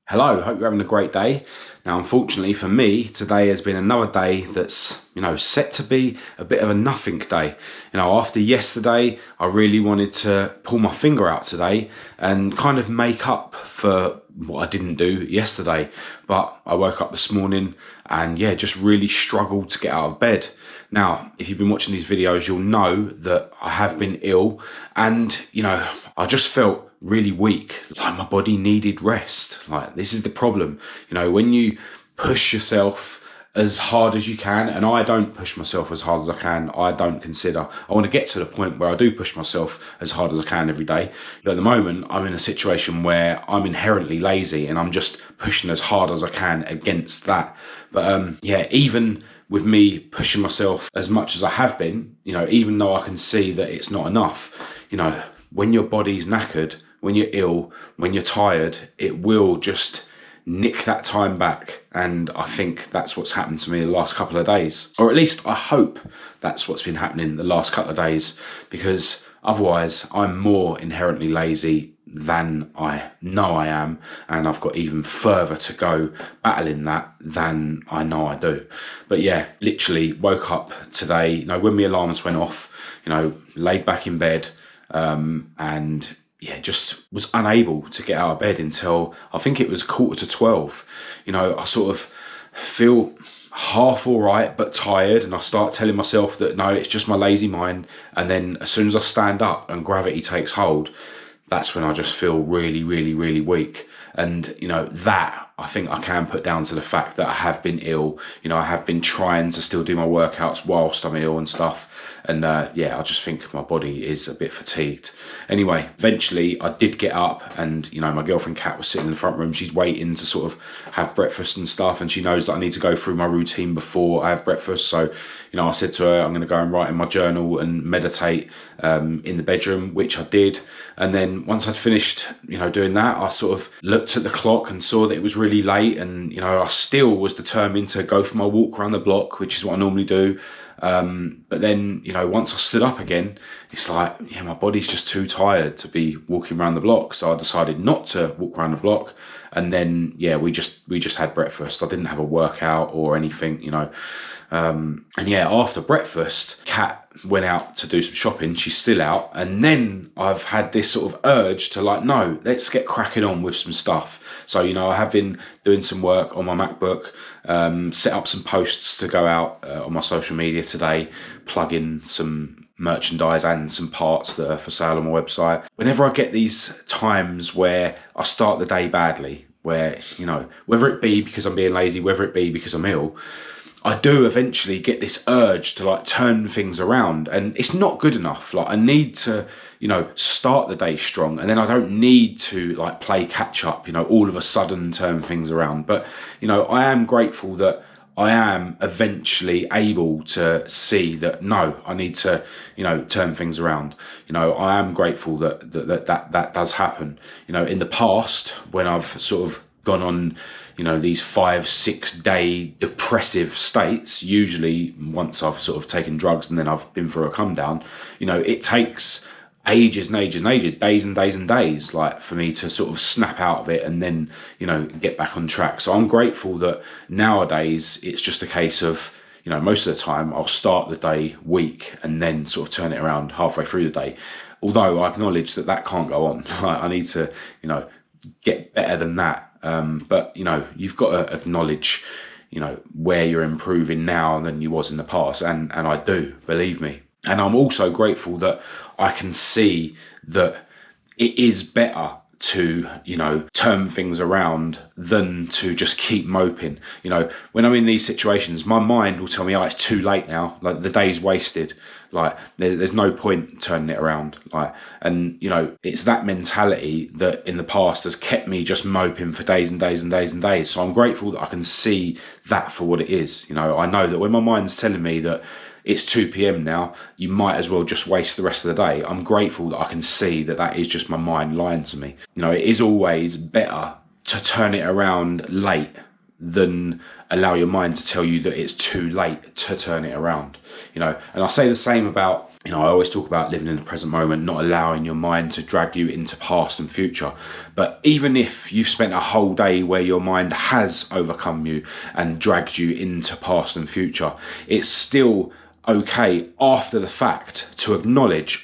Hello, hope you're having a great day. Now, unfortunately for me, today has been another day that's, set to be a bit of a nothing day. After yesterday, I really wanted to pull my finger out today and kind of make up for what I didn't do yesterday. But I woke up this morning and just really struggled to get out of bed. Now, if you've been watching these videos, you'll know that I have been ill and, I just felt really weak, like my body needed rest. Like, this is the problem. When you push yourself as hard as you can, and I don't push myself as hard as I can, I want to get to the point where I do push myself as hard as I can every day. But at the moment, I'm in a situation where I'm inherently lazy and I'm just pushing as hard as I can against that. But even with me pushing myself as much as I have been, even though I can see that it's not enough, when your body's knackered, when you're ill, when you're tired, it will just nick that time back. And I think that's what's happened to me the last couple of days. Or at least I hope that's what's been happening the last couple of days, because otherwise I'm more inherently lazy than I know I am, and I've got even further to go battling that than I know I do. But literally woke up today, when my alarms went off, laid back in bed, and just was unable to get out of bed until I think it was 11:45. I sort of feel half all right, but tired. And I start telling myself that, no, it's just my lazy mind. And then as soon as I stand up and gravity takes hold, that's when I just feel really, really, really weak. And, that I think I can put down to the fact that I have been ill. I have been trying to still do my workouts whilst I'm ill and stuff. And I just think my body is a bit fatigued. Anyway, eventually I did get up and, my girlfriend Kat was sitting in the front room. She's waiting to sort of have breakfast and stuff. And she knows that I need to go through my routine before I have breakfast. So, I said to her, I'm going to go and write in my journal and meditate in the bedroom, which I did. And then once I'd finished, doing that, I sort of looked at the clock and saw that it was really late. And, I still was determined to go for my walk around the block, which is what I normally do. But then, once I stood up again, it's like, my body's just too tired to be walking around the block. So I decided not to walk around the block. And then, we just had breakfast. I didn't have a workout or anything, after breakfast, Kat went out to do some shopping. She's still out. And then I've had this sort of urge to no, let's get cracking on with some stuff. So, I have been doing some work on my MacBook, set up some posts to go out on my social media today, plug in some merchandise and some parts that are for sale on my website. Whenever I get these times where I start the day badly, where, whether it be because I'm being lazy, whether it be because I'm ill, I do eventually get this urge to turn things around, and it's not good enough. I need to, start the day strong, and then I don't need to play catch up, all of a sudden turn things around. But, I am grateful that I am eventually able to see that, no, I need to, turn things around. I am grateful that does happen. In the past, when I've sort of gone on, these 5-6 day depressive states, usually once I've sort of taken drugs and then I've been through a come down, it takes ages and ages and ages, days and days and days, for me to sort of snap out of it and then, get back on track. So I'm grateful that nowadays it's just a case of, most of the time I'll start the day weak and then sort of turn it around halfway through the day. Although I acknowledge that can't go on. I need to, get better than that. But you've got to acknowledge, where you're improving now than you was in the past. And I do, believe me. And I'm also grateful that I can see that it is better to, turn things around than to just keep moping. When I'm in these situations, my mind will tell me, it's too late now. The day's wasted. There's no point turning it around. And it's that mentality that in the past has kept me just moping for days and days and days and days. So I'm grateful that I can see that for what it is. I know that when my mind's telling me that it's 2 p.m. now, you might as well just waste the rest of the day. I'm grateful that I can see that is just my mind lying to me. It is always better to turn it around late than allow your mind to tell you that it's too late to turn it around. And I say the same about You know, I always talk about living in the present moment, not allowing your mind to drag you into past and future. But even if you've spent a whole day where your mind has overcome you and dragged you into past and future, it's still okay after the fact to acknowledge,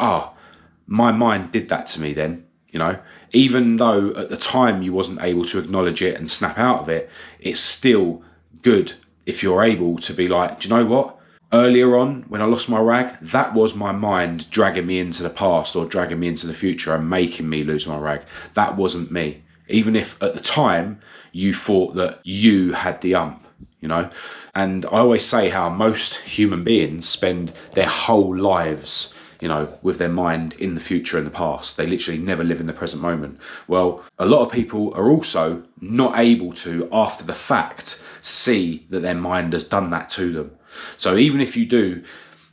my mind did that to me then. You know, even though at the time you wasn't able to acknowledge it and snap out of it, it's still good if you're able to be like, do you know what? Earlier on, when I lost my rag, that was my mind dragging me into the past or dragging me into the future and making me lose my rag. That wasn't me. Even if at the time you thought that you had the you know? And I always say how most human beings spend their whole lives, you know, with their mind in the future and the past. They literally never live in the present moment. Well, a lot of people are also not able to, after the fact, see that their mind has done that to them. So even if you do,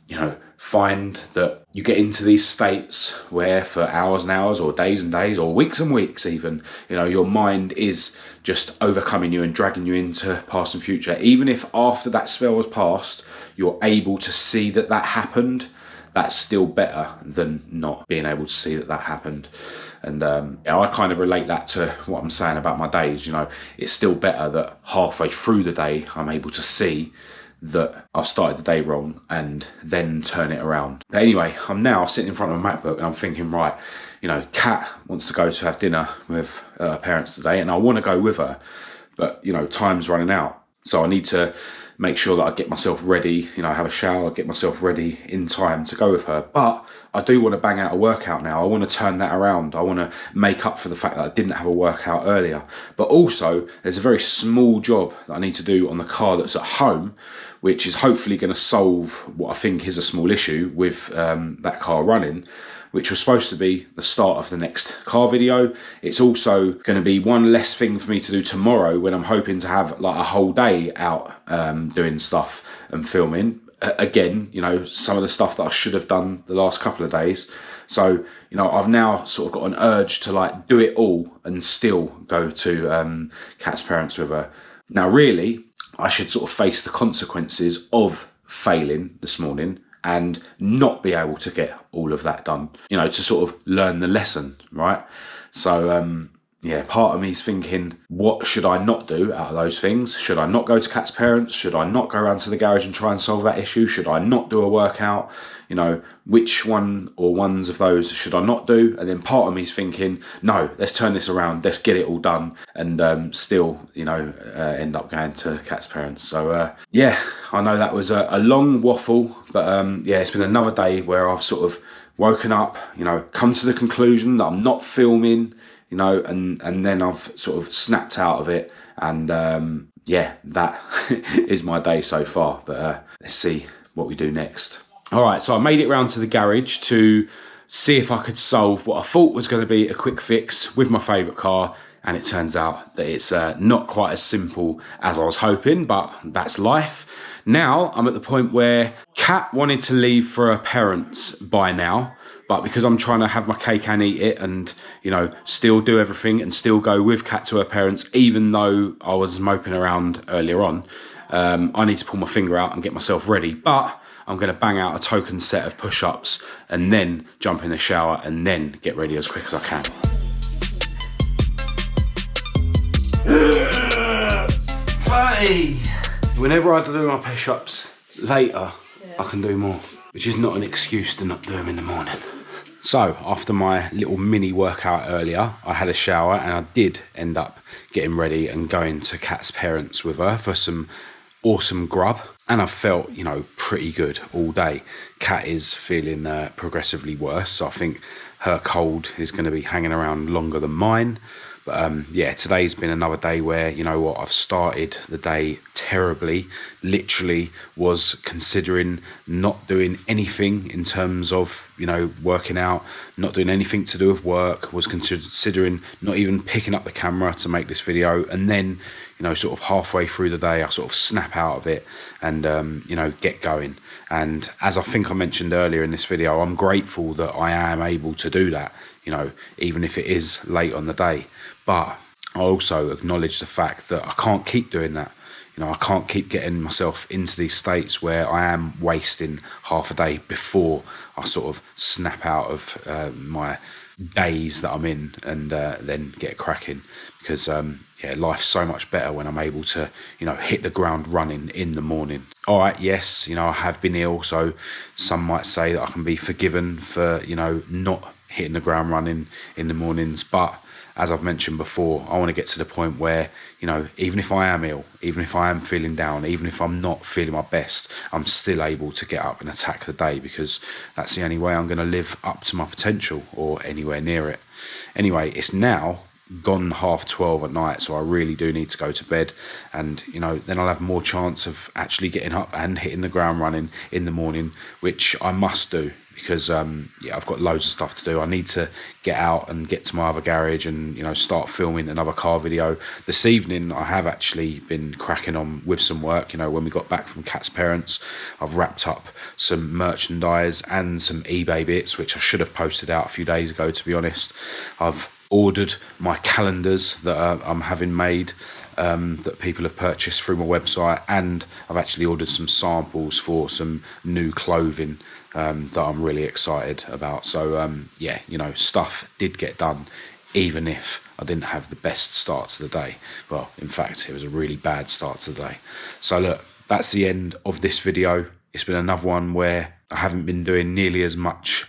you know, find that you get into these states where for hours and hours or days and days or weeks and weeks even, you know, your mind is just overcoming you and dragging you into past and future. Even if after that spell was passed, you're able to see that that happened, that's still better than not being able to see that that happened. And I kind of relate that to what I'm saying about my days. You know, it's still better that halfway through the day I'm able to see that I've started the day wrong and then turn it around. But anyway, I'm now sitting in front of a MacBook and I'm thinking, right, you know, Kat wants to go to have dinner with her parents today and I want to go with her, but, you know, time's running out. So I need to make sure that I get myself ready, you know, have a shower, get myself ready in time to go with her. But I do want to bang out a workout now. I want to turn that around. I want to make up for the fact that I didn't have a workout earlier. But also, there's a very small job that I need to do on the car that's at home, which is hopefully going to solve what I think is a small issue with that car running, which was supposed to be the start of the next car video. It's also going to be one less thing for me to do tomorrow when I'm hoping to have like a whole day out doing stuff and filming. Again, you know, some of the stuff that I should have done the last couple of days. So, you know, I've now sort of got an urge to like do it all and still go to Kat's parents with her. Now, really, I should sort of face the consequences of failing this morning and not be able to get all of that done, you know, to sort of learn the lesson, right? So, yeah, part of me is thinking, what should I not do out of those things? Should I not go to Kat's parents? Should I not go around to the garage and try and solve that issue? Should I not do a workout? You know, which one or ones of those should I not do? And then part of me is thinking, no, let's turn this around. Let's get it all done and still, you know, end up going to Kat's parents. So, yeah, I know that was a long waffle, but yeah, it's been another day where I've sort of woken up, you know, come to the conclusion that I'm not filming, you know, and then I've sort of snapped out of it. And yeah, that is my day so far. But let's see what we do next. All right, so I made it round to the garage to see if I could solve what I thought was going to be a quick fix with my favourite car. And it turns out that it's not quite as simple as I was hoping, but that's life. Now I'm at the point where Kat wanted to leave for her parents by now. But because I'm trying to have my cake and eat it and, you know, still do everything and still go with Kat to her parents, even though I was moping around earlier on, I need to pull my finger out and get myself ready. But I'm going to bang out a token set of push-ups and then jump in the shower and then get ready as quick as I can. Whenever I do my push-ups later, I can do more, which is not an excuse to not do them in the morning. So, after my little mini workout earlier, I had a shower and I did end up getting ready and going to Kat's parents with her for some awesome grub. And I felt, you know, pretty good all day. Kat is feeling progressively worse, so I think her cold is going to be hanging around longer than mine. But yeah, today's been another day where, you know what, I've started the day terribly. Literally was considering not doing anything in terms of, you know, working out, not doing anything to do with work, was considering not even picking up the camera to make this video. And then, you know, sort of halfway through the day, I sort of snap out of it and, you know, get going. And as I think I mentioned earlier in this video, I'm grateful that I am able to do that, you know, even if it is late on the day. But I also acknowledge the fact that I can't keep doing that. I can't keep getting myself into these states where I am wasting half a day before I sort of snap out of my days that I'm in, and then get cracking, because life's so much better when I'm able to hit the ground running in the morning. All right, yes, I have been ill, so some might say that I can be forgiven for not hitting the ground running in the mornings, but as I've mentioned before, I want to get to the point where, even if I am ill, even if I am feeling down, even if I'm not feeling my best, I'm still able to get up and attack the day, because that's the only way I'm going to live up to my potential, or anywhere near it. Anyway, it's now gone 12:30 at night, so I really do need to go to bed, and then I'll have more chance of actually getting up and hitting the ground running in the morning, which I must do, because I've got loads of stuff to do. I need to get out and get to my other garage and start filming another car video. This evening I have actually been cracking on with some work. When we got back from Kat's parents, I've wrapped up some merchandise and some eBay bits, which I should have posted out a few days ago, to be honest. I've ordered my calendars that I'm having made, that people have purchased through my website, and I've actually ordered some samples for some new clothing that I'm really excited about. So stuff did get done, even if I didn't have the best start to the day. Well, in fact, it was a really bad start to the day. So look, that's the end of this video. It's been another one where I haven't been doing nearly as much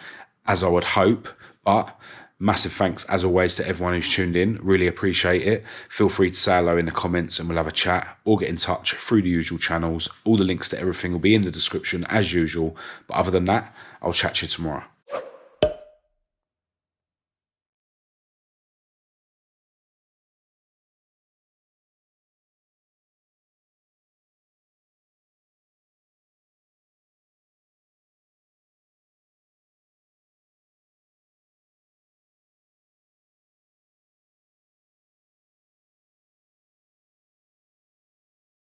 as I would hope, but massive thanks, as always, to everyone who's tuned in. Really appreciate it. Feel free to say hello in the comments and we'll have a chat, or get in touch through the usual channels. All the links to everything will be in the description as usual. But other than that, I'll chat to you tomorrow.